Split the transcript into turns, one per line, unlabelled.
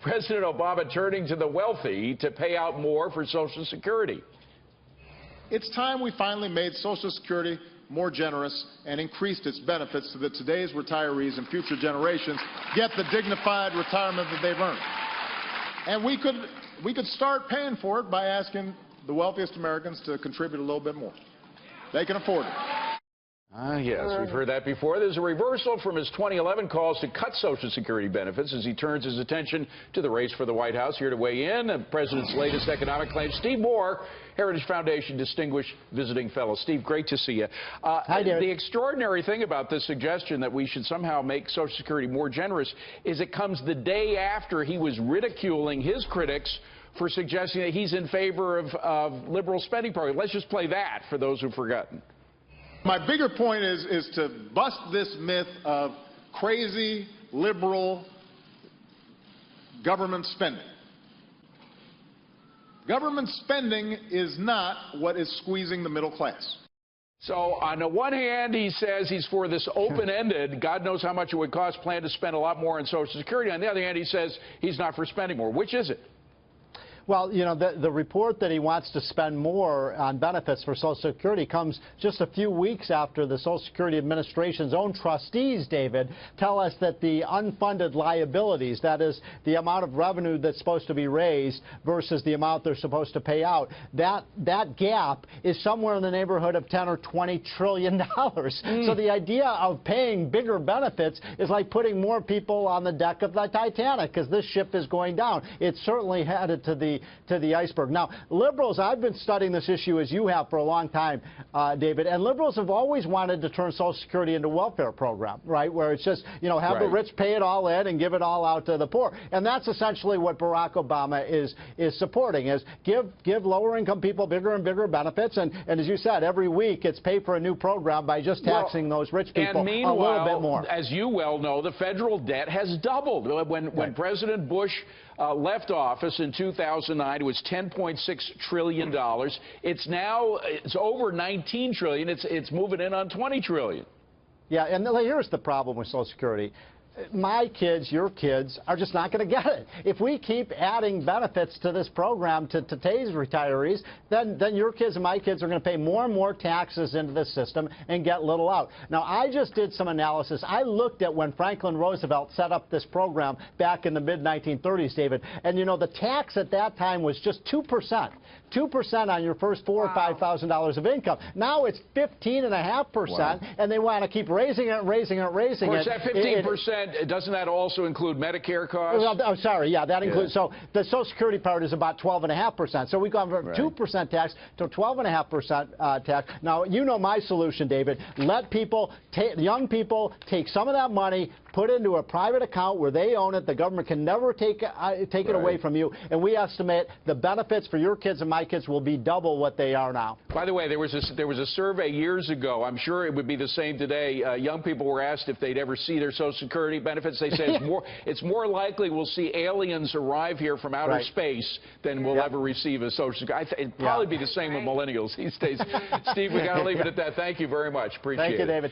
President Obama turning to the wealthy to pay out more for Social Security.
It's time we finally made Social Security more generous and increased its benefits so that today's retirees and future generations get the dignified retirement that they've earned. And we could start paying for it by asking the wealthiest Americans to contribute a little bit more. They can afford it.
Yes, we've heard that before. There's a reversal from his 2011 calls to cut Social Security benefits as he turns his attention to the race for the White House. Here to weigh in, the president's latest economic claims, Steve Moore, Heritage Foundation Distinguished Visiting Fellow. Steve, great to see you.
Hi, Derek.
The extraordinary thing about this suggestion that we should somehow make Social Security more generous is it comes the day after he was ridiculing his critics for suggesting that he's in favor of liberal spending programs. Let's just play that for those who've forgotten.
My bigger point is to bust this myth of crazy, liberal government spending. Government spending is not what is squeezing the middle class.
So on the one hand, he says he's for this open-ended, God knows how much it would cost, plan to spend a lot more on Social Security. On the other hand, he says he's not for spending more. Which is it?
Well, you know, the report that he wants to spend more on benefits for Social Security comes just a few weeks after the Social Security Administration's own trustees, David, tell us that the unfunded liabilities, that is, the amount of revenue that's supposed to be raised versus the amount they're supposed to pay out, that gap is somewhere in the neighborhood of $10 or $20 trillion. So the idea of paying bigger benefits is like putting more people on the deck of the Titanic, because this ship is going down. It's certainly headed to the iceberg. Now, liberals, I've been studying this issue as you have for a long time, David, and liberals have always wanted to turn Social Security into a welfare program, right, where it's just, you know, have the rich pay it all in and give it all out to the poor. And that's essentially what Barack Obama is supporting, is give lower-income people bigger and bigger benefits. And as you said, every week it's pay for a new program by just taxing those rich people a little bit more.
As you well know, the federal debt has doubled. When President Bush left office in 2009, it was $10.6 trillion. It's over $19 trillion. It's moving in on $20 trillion.
Yeah, and here's the problem with Social Security. My kids, your kids, are just not going to get it. If we keep adding benefits to this program to today's retirees, then your kids and my kids are going to pay more and more taxes into this system and get little out. Now, I just did some analysis. I looked at when Franklin Roosevelt set up this program back in the mid-1930s, David, and, you know, the tax at that time was just 2%. 2% on your first $4,000 or $5,000 of income. Now it's 15.5%, and they want to keep raising it, raising it, raising it.
Of course, that 15%, doesn't that also include Medicare costs?
I'm sorry, yeah, that includes. So the Social Security part is about 12.5%. So we've gone from 2% tax to 12.5% tax. Now, you know my solution, David. Let people, young people, take some of that money, put into a private account where they own it. The government can never take it away from you. And we estimate the benefits for your kids and my kids will be double what they are now.
By the way, there was a survey years ago. I'm sure it would be the same today. Young people were asked if they'd ever see their Social Security benefits. They said it's more likely we'll see aliens arrive here from outer space than we'll ever receive a Social Security. It'd probably be the same with millennials these days. Steve, we got to leave it at that. Thank you very much. Appreciate it.
Thank you, David.